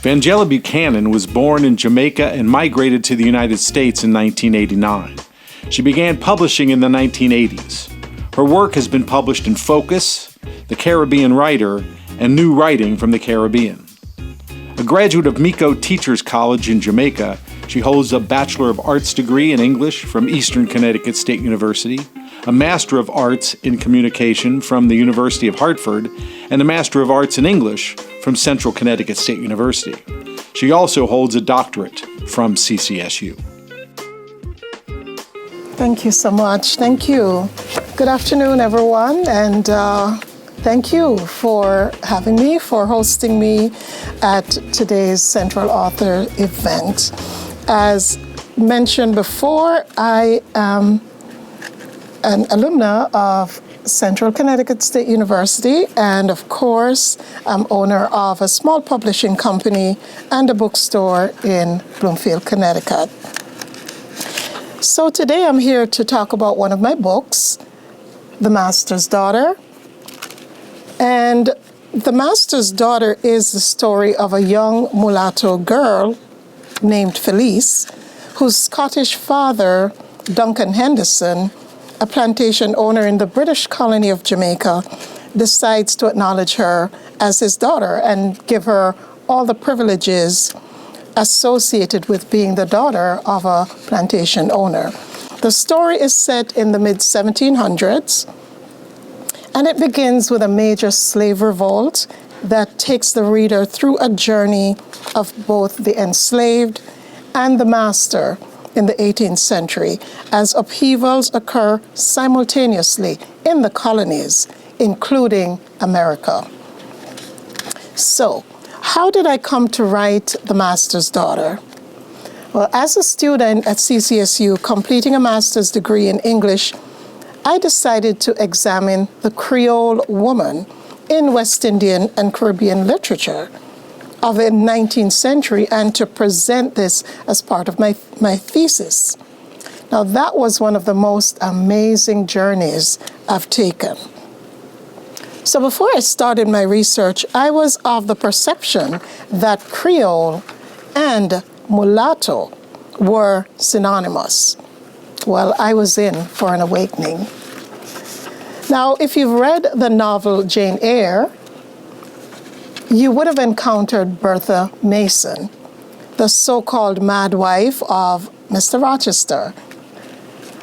Vangella Buchanan was born in Jamaica and migrated to the United States in 1989. She began publishing in the 1980s. Her work has been published in Focus, The Caribbean Writer, and New Writing from the Caribbean. A graduate of Miko Teachers College in Jamaica, she holds a Bachelor of Arts degree in English from Eastern Connecticut State University, a Master of Arts in Communication from the University of Hartford, and a Master of Arts in English from Central Connecticut State University. She also holds a doctorate from CCSU. Thank you so much. Thank you. Good afternoon, everyone, and thank you for having me, for hosting me at today's Central Author event. As mentioned before, I am an alumna of Central Connecticut State University, and of course, I'm owner of a small publishing company and a bookstore in Bloomfield, Connecticut. So today I'm here to talk about one of my books, The Master's Daughter. And The Master's Daughter is the story of a young mulatto girl named Felice, whose Scottish father, Duncan Henderson, a plantation owner in the British colony of Jamaica, decides to acknowledge her as his daughter and give her all the privileges associated with being the daughter of a plantation owner. The story is set in the mid-1700s, and it begins with a major slave revolt that takes the reader through a journey of both the enslaved and the master in the 18th century, as upheavals occur simultaneously in the colonies, including America. So, how did I come to write The Master's Daughter? Well, as a student at CCSU completing a master's degree in English, I decided to examine the Creole woman in West Indian and Caribbean literature of the 19th century and to present this as part of my thesis. Now, that was one of the most amazing journeys I've taken. So before I started my research, I was of the perception that Creole and mulatto were synonymous. Well, I was in for an awakening. Now, if you've read the novel Jane Eyre, you would have encountered Bertha Mason, the so-called mad wife of Mr. Rochester.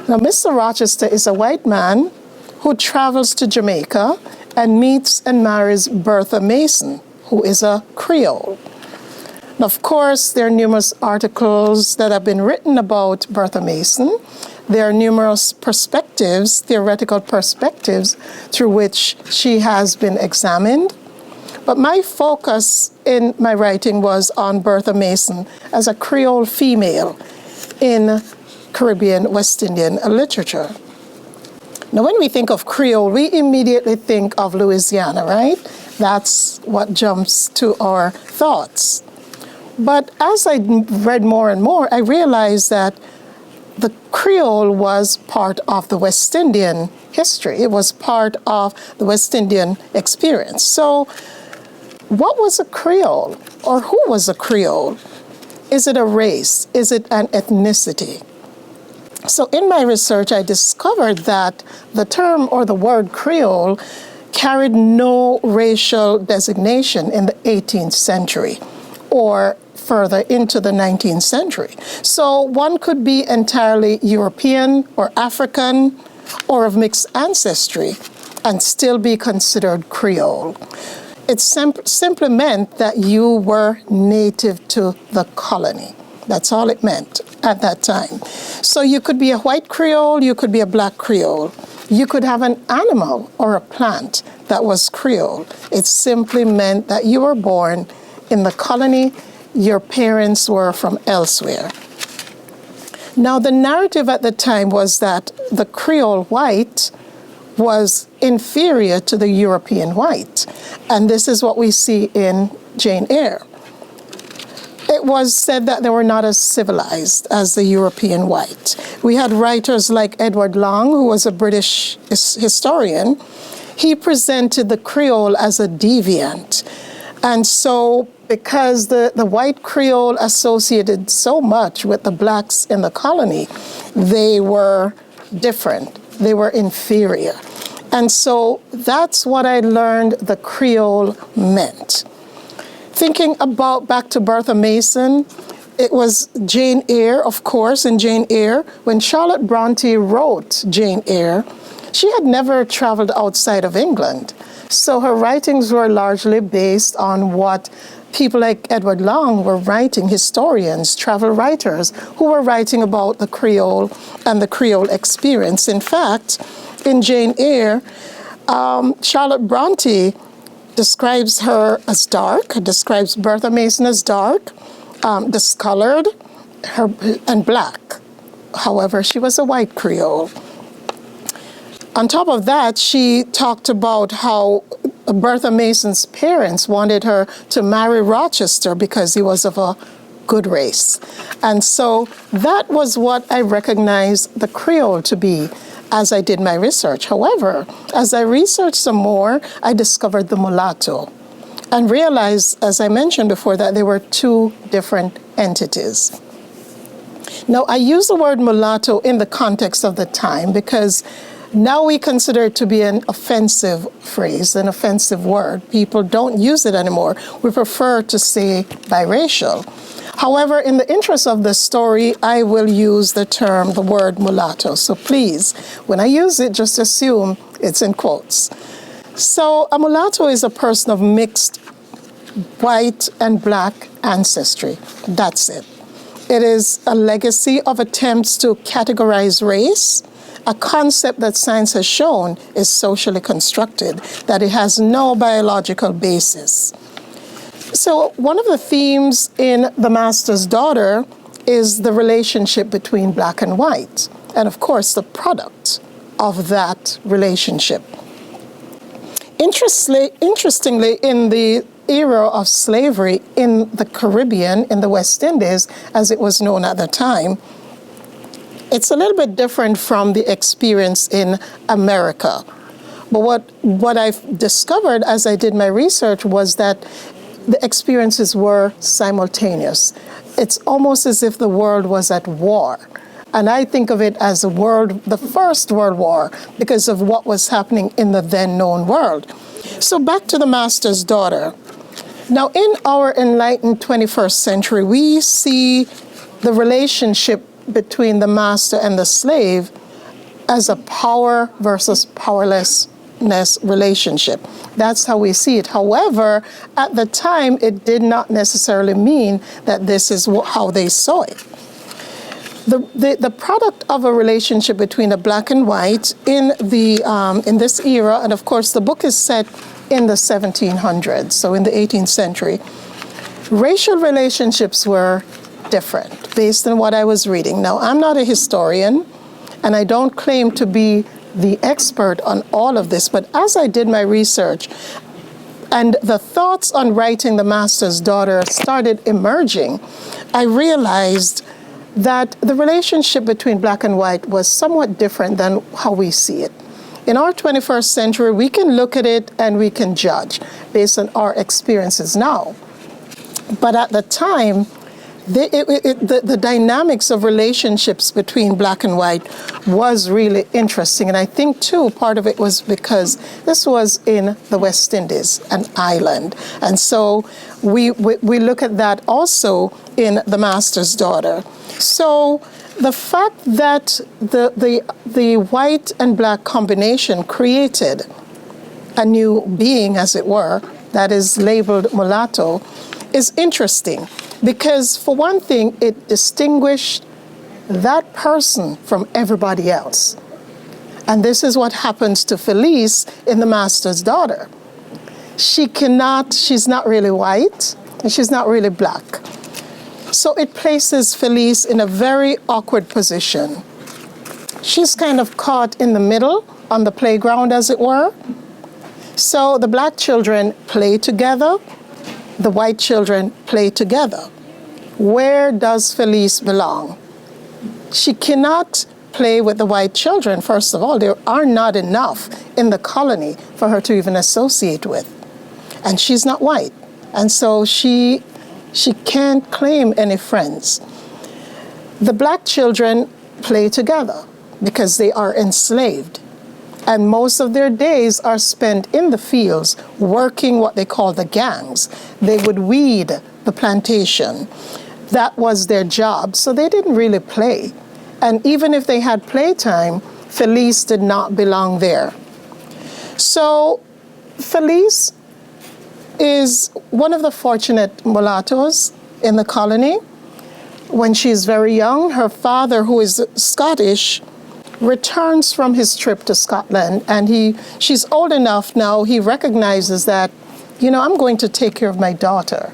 Now, Mr. Rochester is a white man who travels to Jamaica and meets and marries Bertha Mason, who is a Creole. Now, of course, there are numerous articles that have been written about Bertha Mason. There are numerous perspectives, theoretical perspectives, through which she has been examined. But my focus in my writing was on Bertha Mason as a Creole female in Caribbean West Indian literature. Now, when we think of Creole, we immediately think of Louisiana, right? That's what jumps to our thoughts. But as I read more and more, I realized that the Creole was part of the West Indian history. It was part of the West Indian experience. So what was a Creole, or who was a Creole? Is it a race? Is it an ethnicity? So in my research, I discovered that the term or the word Creole carried no racial designation in the 18th century or further into the 19th century. So one could be entirely European or African or of mixed ancestry and still be considered Creole. It simply meant that you were native to the colony. That's all it meant at that time. So you could be a white Creole, you could be a black Creole. You could have an animal or a plant that was Creole. It simply meant that you were born in the colony, your parents were from elsewhere. Now, the narrative at the time was that the Creole white was inferior to the European white. And this is what we see in Jane Eyre. It was said that they were not as civilized as the European white. We had writers like Edward Long, who was a British historian. He presented the Creole as a deviant. And so because the white Creole associated so much with the blacks in the colony, they were different, they were inferior. And so that's what I learned the Creole meant. Thinking about back to Bertha Mason, it was Jane Eyre, of course, in Jane Eyre. When Charlotte Bronte wrote Jane Eyre, she had never traveled outside of England. So her writings were largely based on what people like Edward Long were writing, historians, travel writers, who were writing about the Creole and the Creole experience. In fact, in Jane Eyre, Charlotte Bronte describes her as dark, describes Bertha Mason as dark, discolored, and black. However, she was a white Creole. On top of that, she talked about how Bertha Mason's parents wanted her to marry Rochester because he was of a good race. And so that was what I recognized the Creole to be as I did my research. However, as I researched some more, I discovered the mulatto and realized, as I mentioned before, that there were two different entities. Now, I use the word mulatto in the context of the time because now we consider it to be an offensive phrase, an offensive word. People don't use it anymore. We prefer to say biracial. However, in the interest of the story, I will use the word mulatto. So please, when I use it, just assume it's in quotes. So a mulatto is a person of mixed white and black ancestry. That's it. It is a legacy of attempts to categorize race, a concept that science has shown is socially constructed, that it has no biological basis. So one of the themes in The Master's Daughter is the relationship between black and white, and of course the product of that relationship. Interestingly, in the era of slavery in the Caribbean, in the West Indies, as it was known at the time, it's a little bit different from the experience in America. But what I've discovered as I did my research was that the experiences were simultaneous. It's almost as if the world was at war. And I think of it as the First World War, because of what was happening in the then known world. So back to The Master's Daughter. Now, in our enlightened 21st century, we see the relationship between the master and the slave as a power versus powerlessness relationship. That's how we see it. However, at the time, it did not necessarily mean that this is how they saw it. The product of a relationship between a black and white in this era, and of course the book is set in the 1700s, so in the 18th century, racial relationships were different based on what I was reading. Now, I'm not a historian, and I don't claim to be the expert on all of this, but as I did my research and the thoughts on writing The Master's Daughter started emerging, I realized that the relationship between black and white was somewhat different than how we see it. In our 21st century, we can look at it and we can judge based on our experiences now. But at the time, the dynamics of relationships between black and white was really interesting. And I think, too, part of it was because this was in the West Indies, an island. And so we look at that also in The Master's Daughter. So the fact that the white and black combination created a new being, as it were, that is labeled mulatto, is interesting. Because, for one thing, it distinguished that person from everybody else. And this is what happens to Felice in The Master's Daughter. She's not really white, and she's not really black. So it places Felice in a very awkward position. She's kind of caught in the middle, on the playground, as it were. So the black children play together, the white children play together. Where does Felice belong? She cannot play with the white children. First of all, there are not enough in the colony for her to even associate with. And she's not white. And so she can't claim any friends. The black children play together because they are enslaved. And most of their days are spent in the fields working what they call the gangs. They would weed the plantation. That was their job. So they didn't really play. And even if they had playtime, Felice did not belong there. So Felice is one of the fortunate mulattoes in the colony. When she's very young, her father, who is Scottish, returns from his trip to Scotland, and she's old enough now, he recognizes that, I'm going to take care of my daughter.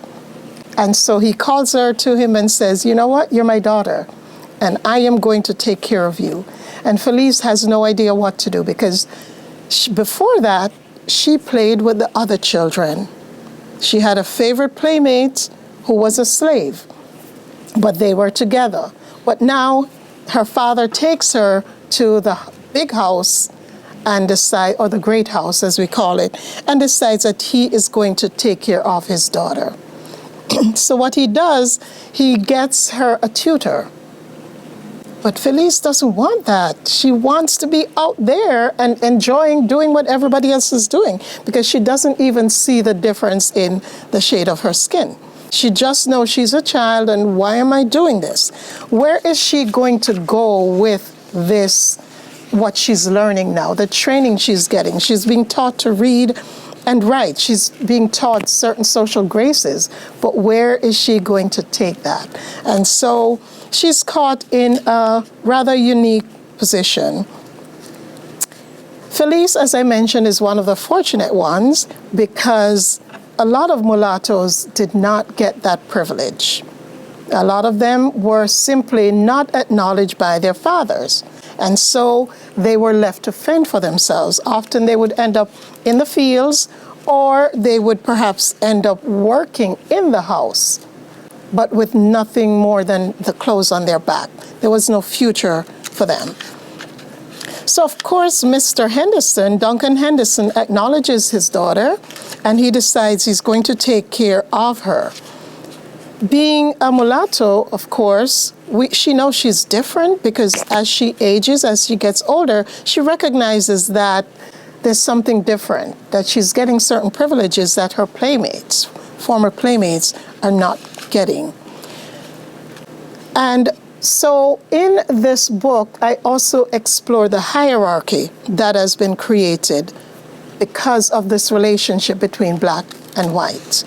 And so he calls her to him and says, you know what, you're my daughter, and I am going to take care of you. And Felice has no idea what to do because before that, she played with the other children. She had a favorite playmate who was a slave, but they were together. But now her father takes her to the big house and or the great house as we call it, and decides that he is going to take care of his daughter. So what he does, he gets her a tutor. But Felice doesn't want that. She wants to be out there and enjoying doing what everybody else is doing because she doesn't even see the difference in the shade of her skin. She just knows she's a child and why am I doing this? Where is she going to go with this, what she's learning now, the training she's getting? She's being taught to read and write. She's being taught certain social graces, but where is she going to take that? And so she's caught in a rather unique position. Felice, as I mentioned, is one of the fortunate ones because a lot of mulattoes did not get that privilege. A lot of them were simply not acknowledged by their fathers. And so they were left to fend for themselves. Often they would end up in the fields or they would perhaps end up working in the house, but with nothing more than the clothes on their back. There was no future for them. So of course, Mr. Henderson, Duncan Henderson, acknowledges his daughter and he decides he's going to take care of her. Being a mulatto, of course, she knows she's different because as she ages, as she gets older, she recognizes that there's something different, that she's getting certain privileges that her playmates, former playmates, are not getting. And so in this book, I also explore the hierarchy that has been created because of this relationship between black and white.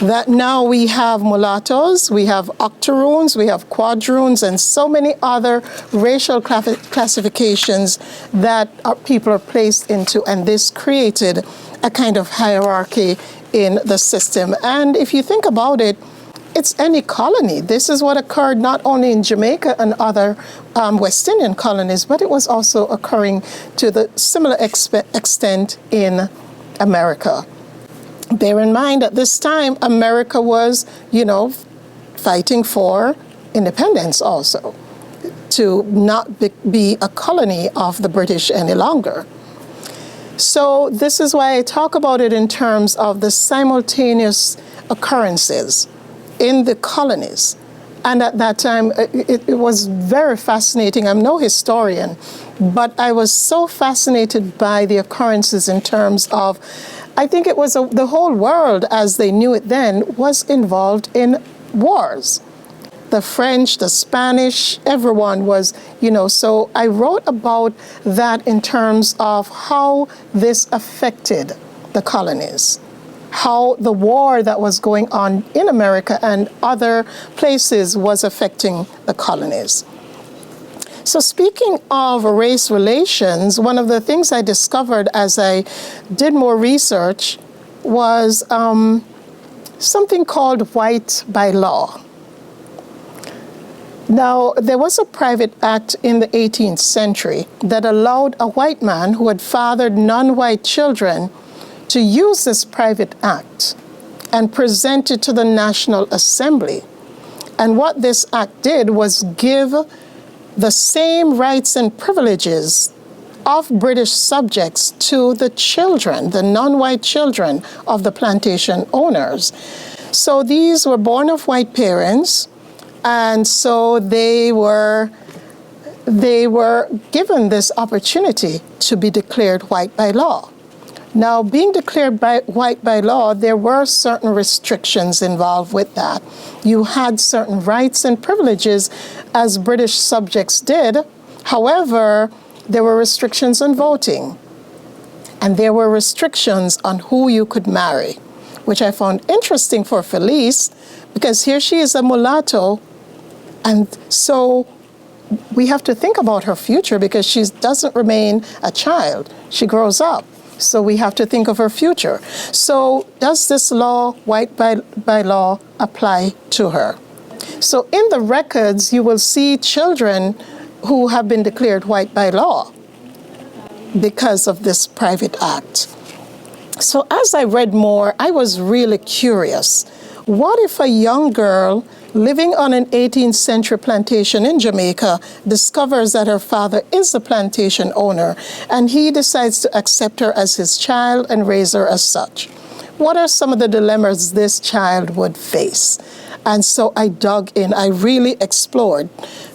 That now we have mulattoes, we have octoroons, we have quadroons, and so many other racial classifications that people are placed into, and this created a kind of hierarchy in the system. And if you think about it, it's any colony. This is what occurred not only in Jamaica and other West Indian colonies, but it was also occurring to the similar extent in America. Bear in mind, at this time, America was, fighting for independence also, to not be a colony of the British any longer. So this is why I talk about it in terms of the simultaneous occurrences in the colonies. And at that time, it was very fascinating. I'm no historian, but I was so fascinated by the occurrences in terms of, I think it was the whole world, as they knew it then, was involved in wars. The French, the Spanish, everyone was, so I wrote about that in terms of how this affected the colonies, how the war that was going on in America and other places was affecting the colonies. So speaking of race relations, one of the things I discovered as I did more research was something called white by law. Now, there was a private act in the 18th century that allowed a white man who had fathered non-white children to use this private act and present it to the National Assembly. And what this act did was give the same rights and privileges of British subjects to the children, the non-white children of the plantation owners. So these were born of white parents, and so they were given this opportunity to be declared white by law. Now, being declared white by law, there were certain restrictions involved with that. You had certain rights and privileges as British subjects did. However, there were restrictions on voting, and there were restrictions on who you could marry, which I found interesting for Felice, because here she is a mulatto, and so we have to think about her future because she doesn't remain a child. She grows up. So we have to think of her future. So does this law, white by law, apply to her? So in the records, you will see children who have been declared white by law because of this private act. So as I read more, I was really curious. What if a young girl living on an 18th century plantation in Jamaica discovers that her father is the plantation owner, and he decides to accept her as his child and raise her as such? What are some of the dilemmas this child would face? And so I dug in. I really explored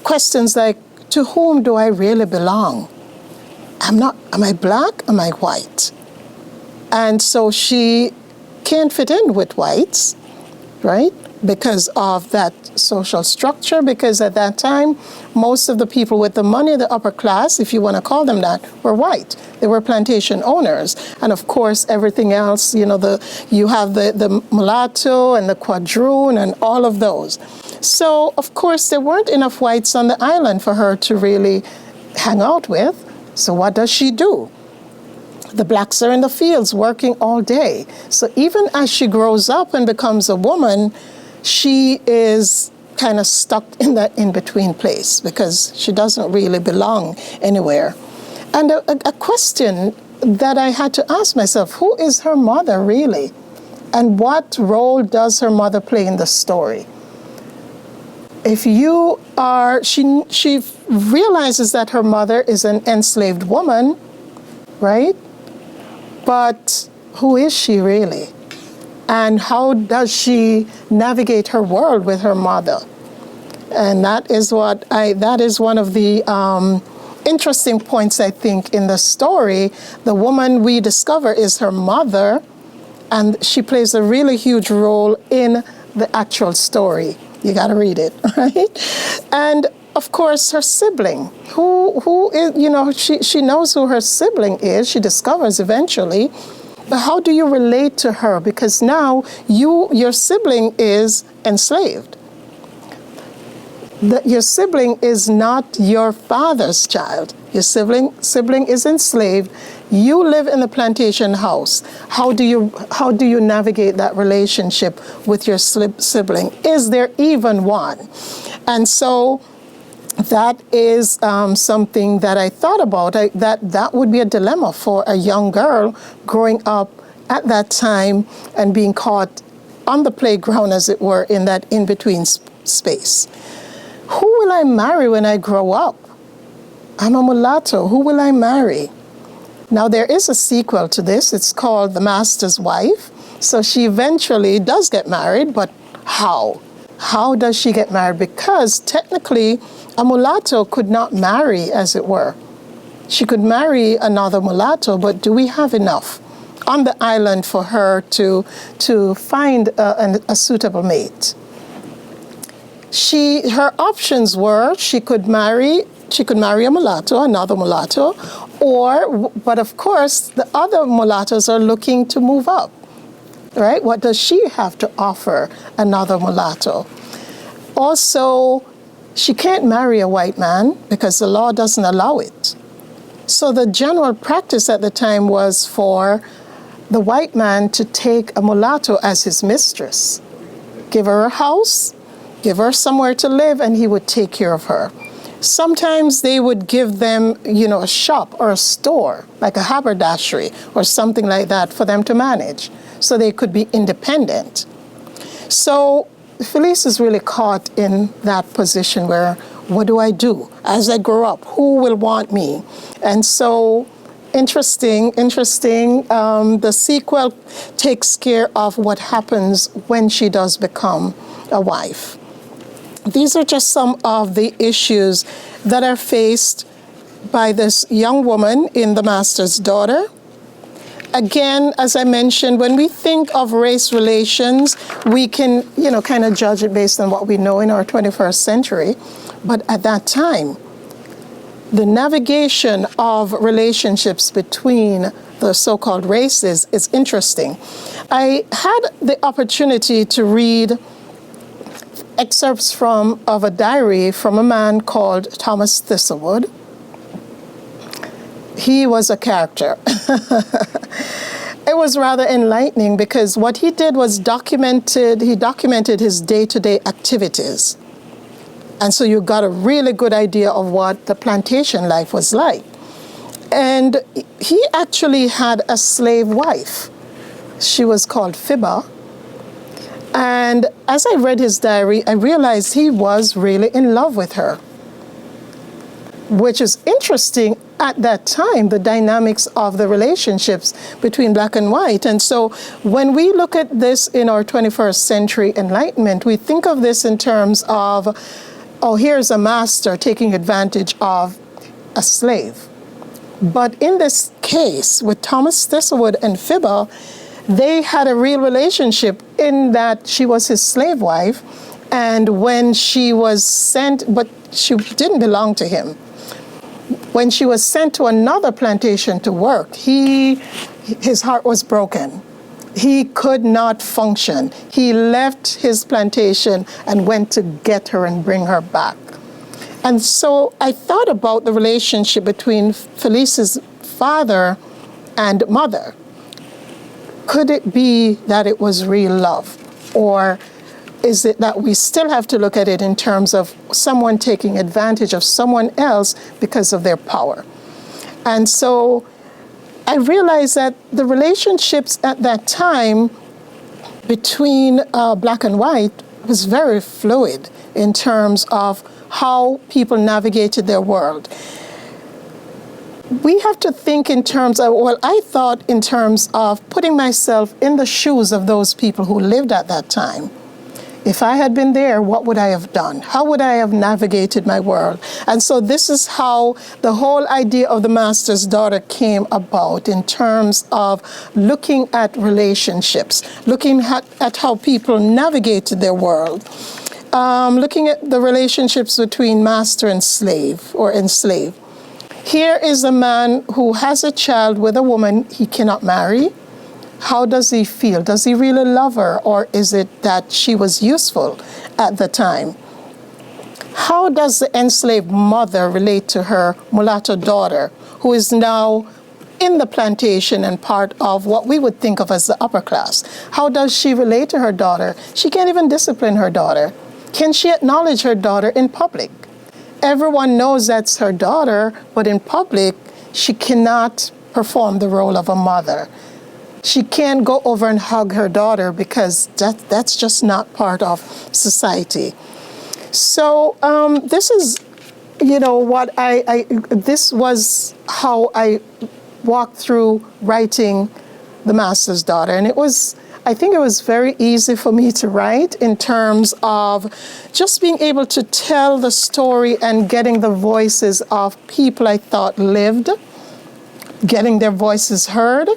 questions like, to whom do I really belong? Am I black? Am I white? And so she can't fit in with whites, right? Because of that social structure, because at that time, most of the people with the money, the upper class, if you want to call them that, were white. They were plantation owners. And of course, everything else, you have the mulatto and the quadroon and all of those. So, of course, there weren't enough whites on the island for her to really hang out with. So what does she do? The blacks are in the fields working all day. So even as she grows up and becomes a woman, she is kind of stuck in that in-between place because she doesn't really belong anywhere. And a question that I had to ask myself, who is her mother really? And what role does her mother play in the story? She realizes that her mother is an enslaved woman, right? But who is she really? And how does she navigate her world with her mother? And that is one of the interesting points, I think, in the story. The woman we discover is her mother, and she plays a really huge role in the actual story. You got to read it, right? And of course, her sibling, who is, she knows who her sibling is. She discovers eventually. But how do you relate to her? Because now your sibling is enslaved. Your sibling is not your father's child. Your sibling is enslaved. You live in the plantation house. How do you navigate that relationship with your sibling? Is there even one? And so that is something that I thought about. That would be a dilemma for a young girl growing up at that time and being caught on the playground, as it were, in that in-between space. Who will I marry when I grow up? I'm a mulatto. Who will I marry? Now, there is a sequel to this. It's called The Master's Wife. So she eventually does get married, but how? How does she get married? Because technically, a mulatto could not marry, as it were. She could marry another mulatto, but do we have enough on the island for her to find a suitable mate? Her options were she could marry a mulatto, another mulatto, but of course the other mulattoes are looking to move up, right? What does she have to offer another mulatto? Also, she can't marry a white man because the law doesn't allow it. So the general practice at the time was for the white man to take a mulatto as his mistress, give her a house, give her somewhere to live, and he would take care of her. Sometimes they would give them, a shop or a store, like a haberdashery or something like that for them to manage, so they could be independent. So Felice is really caught in that position where What do I do as I grow up? Who will want me? And so, interesting. The sequel takes care of what happens when she does become a wife. These are just some of the issues that are faced by this young woman in The Master's Daughter. Again, as I mentioned, when we think of race relations, we can, kind of judge it based on what we know in our 21st century. But at that time, the navigation of relationships between the so-called races is interesting. I had the opportunity to read excerpts of a diary from a man called Thomas Thistlewood. He was a character. It was rather enlightening because what he did was he documented his day-to-day activities. And so you got a really good idea of what the plantation life was like. And he actually had a slave wife. She was called Fibba. And as I read his diary, I realized he was really in love with her, which is interesting at that time, the dynamics of the relationships between black and white. And so when we look at this in our 21st century enlightenment, we think of this in terms of, here's a master taking advantage of a slave. But in this case, with Thomas Thistlewood and Fibba, they had a real relationship in that she was his slave wife, and when she was sent, but she didn't belong to him. When she was sent to another plantation to work, his heart was broken. He could not function. He left his plantation and went to get her and bring her back. And so I thought about the relationship between Felice's father and mother. Could it be that it was real love? Or is it that we still have to look at it in terms of someone taking advantage of someone else because of their power? And so I realized that the relationships at that time between black and white was very fluid in terms of how people navigated their world. We have to think in terms of, I thought in terms of putting myself in the shoes of those people who lived at that time. If I had been there, what would I have done? How would I have navigated my world? And so this is how the whole idea of The Master's Daughter came about, in terms of looking at relationships, looking at how people navigated their world, looking at the relationships between master and slave, or enslaved. Here is a man who has a child with a woman he cannot marry. How does he feel? Does he really love her, or is it that she was useful at the time? How does the enslaved mother relate to her mulatto daughter, who is now in the plantation and part of what we would think of as the upper class? How does she relate to her daughter? She can't even discipline her daughter. Can she acknowledge her daughter in public? Everyone knows that's her daughter, but in public, she cannot perform the role of a mother. She can't go over and hug her daughter because that's just not part of society. So this is, this was how I walked through writing The Master's Daughter. And I think it was very easy for me to write in terms of just being able to tell the story and getting the voices of people I thought lived, getting their voices heard.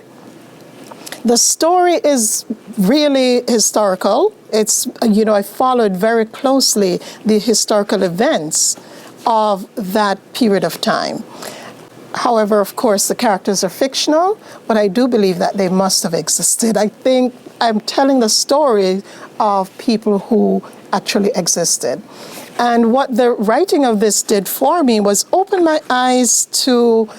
The story is really historical. I followed very closely the historical events of that period of time. However, of course, the characters are fictional, but I do believe that they must have existed. I think I'm telling the story of people who actually existed. And what the writing of this did for me was open my eyes to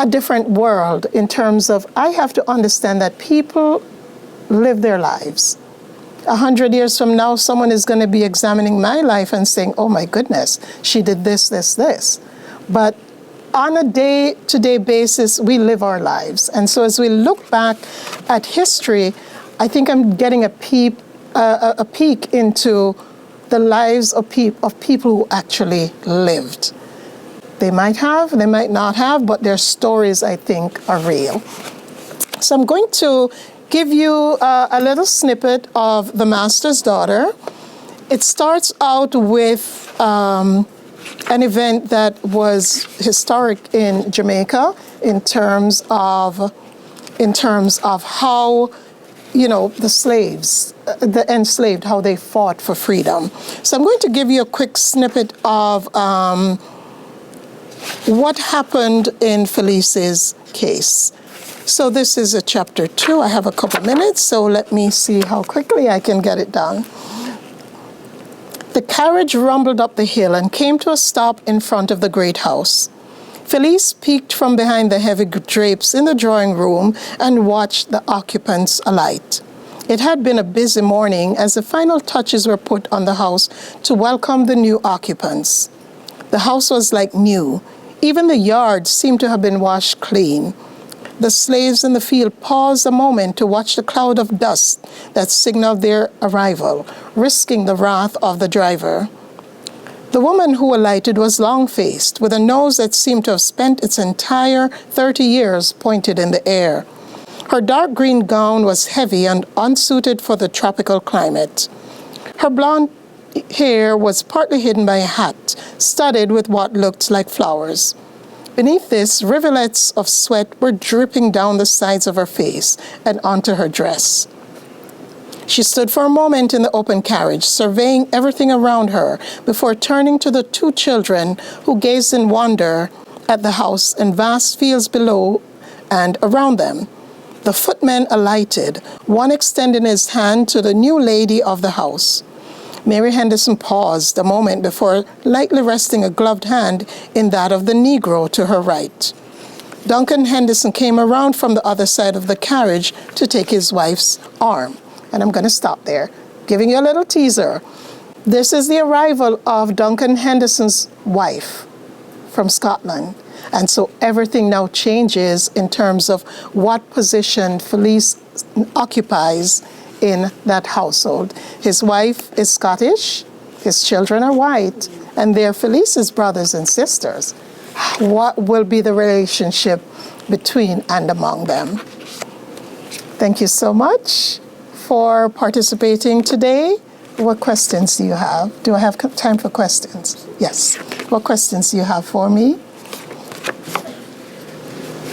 a different world, in terms of I have to understand that people live their lives. 100 years from now, someone is going to be examining my life and saying, oh my goodness, she did this, this, this. But on a day-to-day basis, we live our lives. And so as we look back at history, I think I'm getting a peek into the lives of people who actually lived. They might have, they might not have, but their stories, I think, are real. So I'm going to give you a little snippet of The Master's Daughter. It starts out with an event that was historic in Jamaica in terms of how, the slaves, the enslaved, how they fought for freedom. So I'm going to give you a quick snippet of what happened in Felice's case. So this is a chapter 2. I have a couple minutes, so let me see how quickly I can get it done. The carriage rumbled up the hill and came to a stop in front of the great house. Felice peeked from behind the heavy drapes in the drawing room and watched the occupants alight. It had been a busy morning as the final touches were put on the house to welcome the new occupants. The house was like new. Even the yard seemed to have been washed clean. The slaves in the field paused a moment to watch the cloud of dust that signaled their arrival, risking the wrath of the driver. The woman who alighted was long-faced, with a nose that seemed to have spent its entire 30 years pointed in the air. Her dark green gown was heavy and unsuited for the tropical climate. Her blonde hair was partly hidden by a hat, studded with what looked like flowers. Beneath this, rivulets of sweat were dripping down the sides of her face and onto her dress. She stood for a moment in the open carriage, surveying everything around her before turning to the 2 children who gazed in wonder at the house and vast fields below and around them. The footman alighted, one extending his hand to the new lady of the house. Mary Henderson paused a moment before lightly resting a gloved hand in that of the Negro to her right. Duncan Henderson came around from the other side of the carriage to take his wife's arm. And I'm going to stop there, giving you a little teaser. This is the arrival of Duncan Henderson's wife from Scotland. And so everything now changes in terms of what position Felice occupies in that household. His wife is Scottish, his children are white, and they're Felice's brothers and sisters. What will be the relationship between and among them? Thank you so much for participating today. What questions do you have? Do I have time for questions? Yes. What questions do you have for me?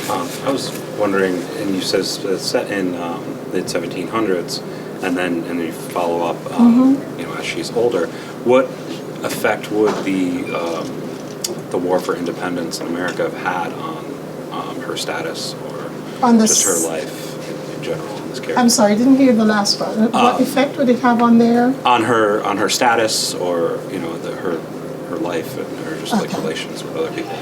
I was wondering, and you said it's set in mid-1700s, and then you follow up, as she's older. What effect would the war for independence in America have had on her status or on just her life in general in this character? I'm sorry, I didn't hear the last part. What effect would it have on their? On her status, or her life and her just like relations with other people.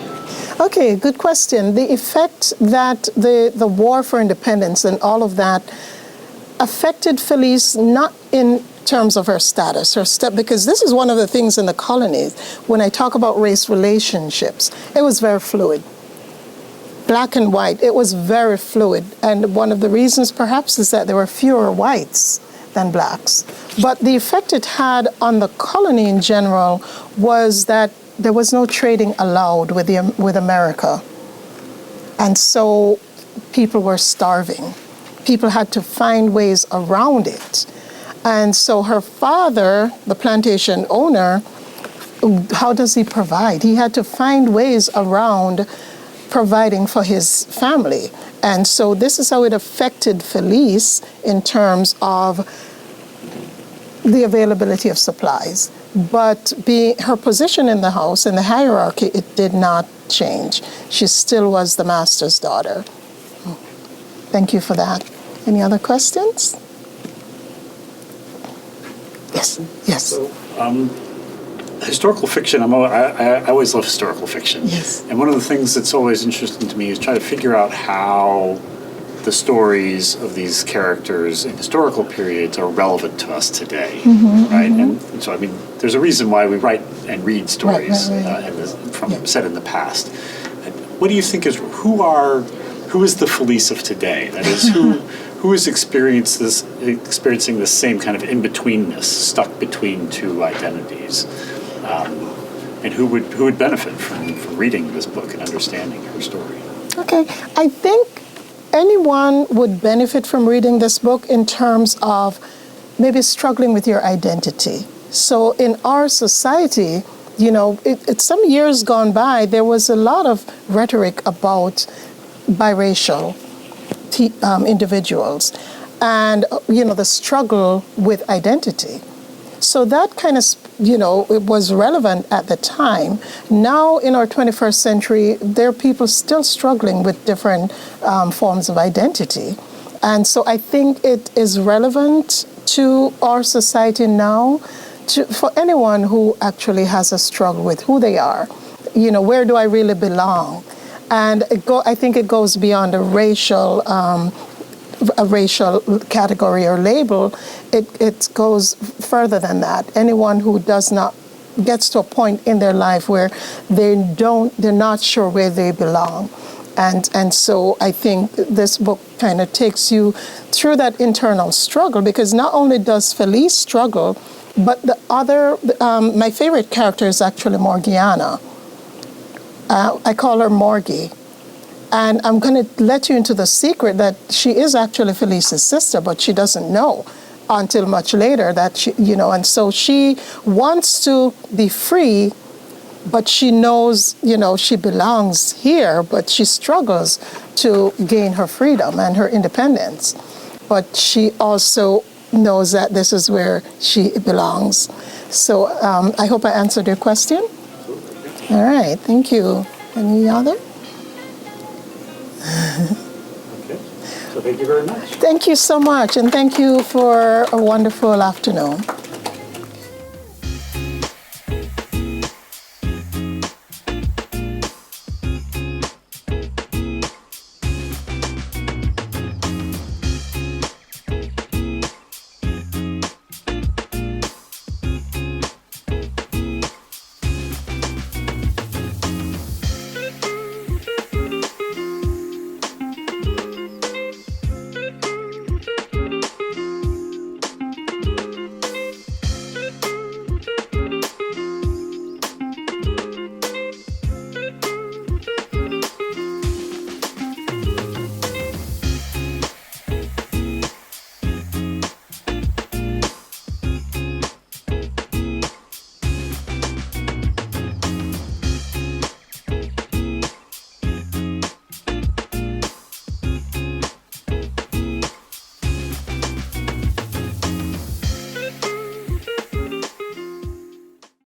Okay, good question. The effect that the war for independence and all of that affected Felice not in terms of her status, because this is one of the things in the colonies. When I talk about race relationships, it was very fluid. Black and white, it was very fluid. And one of the reasons perhaps is that there were fewer whites than blacks. But the effect it had on the colony in general was that there was no trading allowed with America. And so people were starving. People had to find ways around it. And so her father, the plantation owner, how does he provide? He had to find ways around providing for his family. And so this is how it affected Felice in terms of the availability of supplies. But her position in the house, in the hierarchy, it did not change. She still was the master's daughter. Thank you for that. Any other questions? Yes. So, historical fiction, I always love historical fiction. Yes. And one of the things that's always interesting to me is try to figure out how the stories of these characters in historical periods are relevant to us today, right? And so, I mean, there's a reason why we write and read stories set in the past. What do you think who is the Felice of today? That is, who who is experiencing this same kind of in-betweenness, stuck between two identities, and who would benefit from reading this book and understanding her story? Okay, I think anyone would benefit from reading this book in terms of maybe struggling with your identity. So in our society, you know, some years gone by, there was a lot of rhetoric about biracial individuals and, you know, the struggle with identity. So that kind of, you know, it was relevant at the time. Now in our 21st century, there are people still struggling with different forms of identity. And so I think it is relevant to our society now for anyone who actually has a struggle with who they are. You know, where do I really belong? And I think it goes beyond a racial category or label. It goes further than that. Anyone who gets to a point in their life where they're not sure where they belong. And so I think this book kind of takes you through that internal struggle, because not only does Felice struggle, but my favorite character is actually Morgiana. I call her Morgie. And I'm going to let you into the secret that she is actually Felice's sister, but she doesn't know until much later that she, you know, and so she wants to be free, but she knows, you know, she belongs here, but she struggles to gain her freedom and her independence. But she also knows that this is where she belongs. So I hope I answered your question. All right, thank you. Any other? Okay, so thank you very much. Thank you so much, and thank you for a wonderful afternoon.